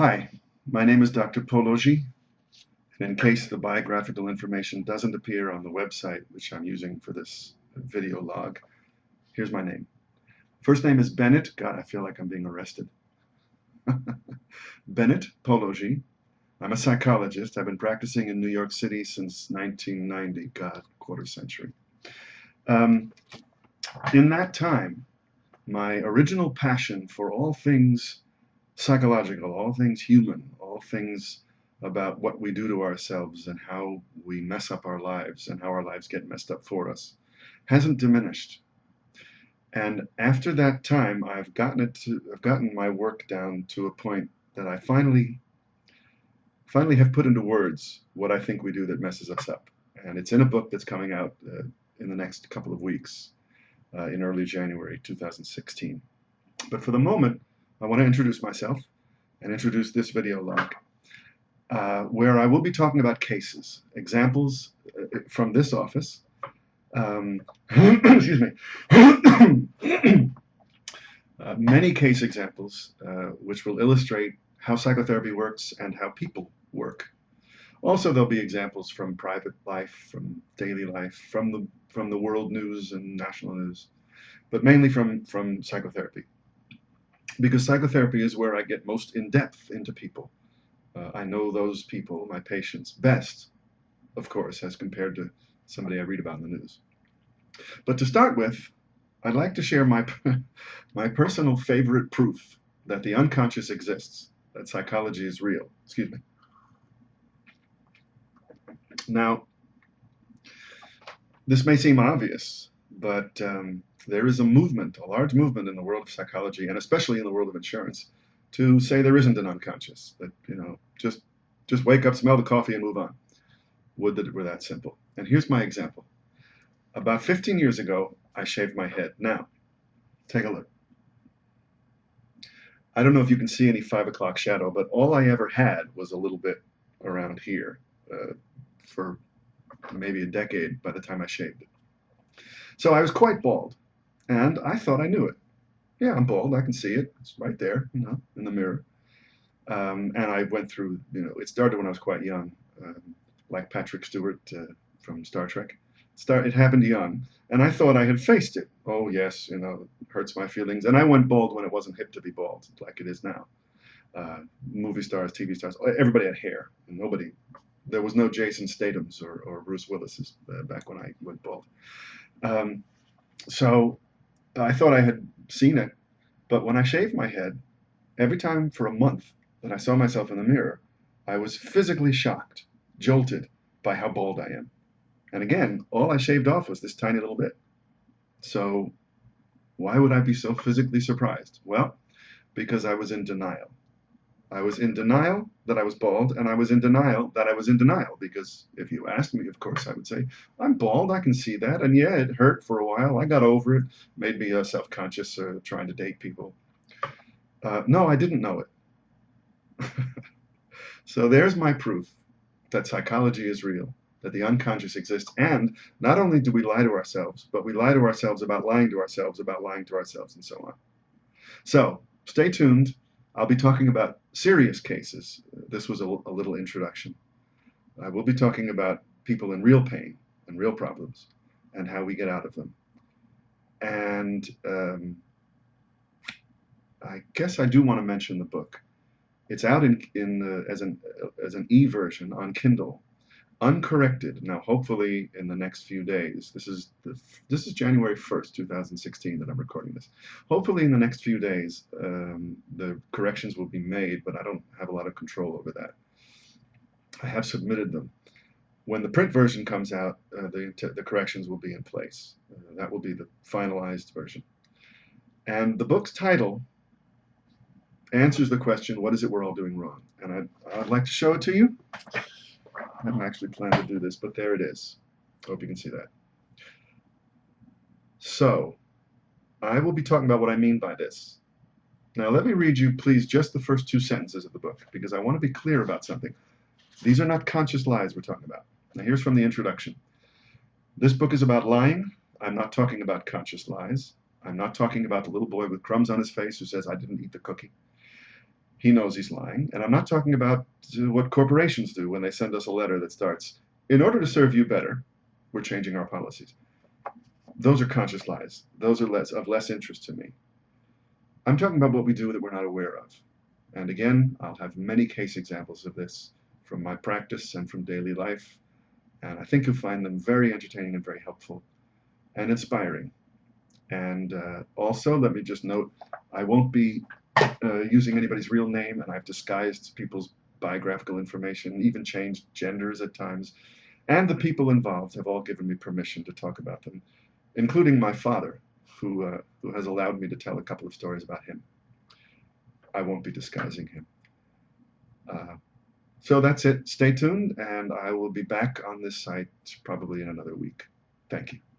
Hi, my name is Dr. Pologi, and in case the biographical information doesn't appear on the website which I'm using for this video log, here's my name. First name is Bennett. God, I feel like I'm being arrested. Bennett Pologi. I'm a psychologist. I've been practicing in New York City since 1990. God, quarter century. In that time, my original passion for all things psychological, all things human, all things about what we do to ourselves and how we mess up our lives and how our lives get messed up for us hasn't diminished. And after that time, I've gotten my work down to a point that I finally have put into words what I think we do that messes us up. And it's in a book that's coming out in the next couple of weeks, in early January 2016. But for the moment, I want to introduce myself and introduce this video log, where I will be talking about cases, examples from this office. Excuse me. Many case examples which will illustrate how psychotherapy works and how people work. Also, there'll be examples from private life, from daily life, from the world news and national news, but mainly from psychotherapy. Because psychotherapy is where I get most in-depth into people. I know those people, my patients, best, of course, as compared to somebody I read about in the news. But to start with, I'd like to share my personal favorite proof that the unconscious exists, that psychology is real. Excuse me. Now, this may seem obvious, but there is a movement, a large movement in the world of psychology, and especially in the world of insurance, to say there isn't an unconscious, that, just wake up, smell the coffee, and move on. Would that it were that simple. And here's my example. About 15 years ago, I shaved my head. Now, take a look. I don't know if you can see any 5 o'clock shadow, but all I ever had was a little bit around here for maybe a decade by the time I shaved it. So I was quite bald, and I thought I knew it. Yeah, I'm bald. I can see it. It's right there, in the mirror. And I went through, it started when I was quite young, like Patrick Stewart from Star Trek. It happened young, and I thought I had faced it. Oh, yes, it hurts my feelings. And I went bald when it wasn't hip to be bald, like it is now. Movie stars, TV stars, everybody had hair, and there was no Jason Statham's or Bruce Willis's back when I went bald. So I thought I had seen it, but when I shaved my head, every time for a month that I saw myself in the mirror, I was physically shocked, jolted by how bald I am. And again, all I shaved off was this tiny little bit. So why would I be so physically surprised? Well, because I was in denial. I was in denial that I was bald, and I was in denial that I was in denial, because if you asked me, of course, I would say, I'm bald, I can see that, and yeah, it hurt for a while, I got over it, made me self-conscious trying to date people. No, I didn't know it. So there's my proof that psychology is real, that the unconscious exists, and not only do we lie to ourselves, but we lie to ourselves about lying to ourselves, about lying to ourselves, and so on. So stay tuned. I'll be talking about serious cases. This was a little introduction. I will be talking about people in real pain and real problems and how we get out of them. And I guess I do want to mention the book. It's out as an e-version on Kindle, uncorrected. Now, hopefully, in the next few days, this is January 1st, 2016 that I'm recording this. Hopefully, in the next few days, the corrections will be made, but I don't have a lot of control over that. I have submitted them. When the print version comes out, the corrections will be in place. That will be the finalized version. And the book's title answers the question, what is it we're all doing wrong? And I'd like to show it to you. I hadn't actually planned to do this, but there it is. Hope you can see that. So, I will be talking about what I mean by this. Now, let me read you, please, just the first 2 sentences of the book, because I want to be clear about something. These are not conscious lies we're talking about. Now, here's from the introduction. This book is about lying. I'm not talking about conscious lies. I'm not talking about the little boy with crumbs on his face who says, I didn't eat the cookie. he knows he's lying. And I'm not talking about what corporations do when they send us a letter that starts, in order to serve you better, we're changing our policies. Those are conscious lies. Those are less interest to me. I'm talking about what we do that we're not aware of. And again, I'll have many case examples of this from my practice and from daily life. And I think you'll find them very entertaining and very helpful and inspiring. And also, let me just note, I won't be using anybody's real name, and I've disguised people's biographical information, even changed genders at times. And the people involved have all given me permission to talk about them, including my father, who has allowed me to tell a couple of stories about him. I won't be disguising him. Uh, so that's it. Stay tuned, and I will be back on this site probably in another week. Thank you.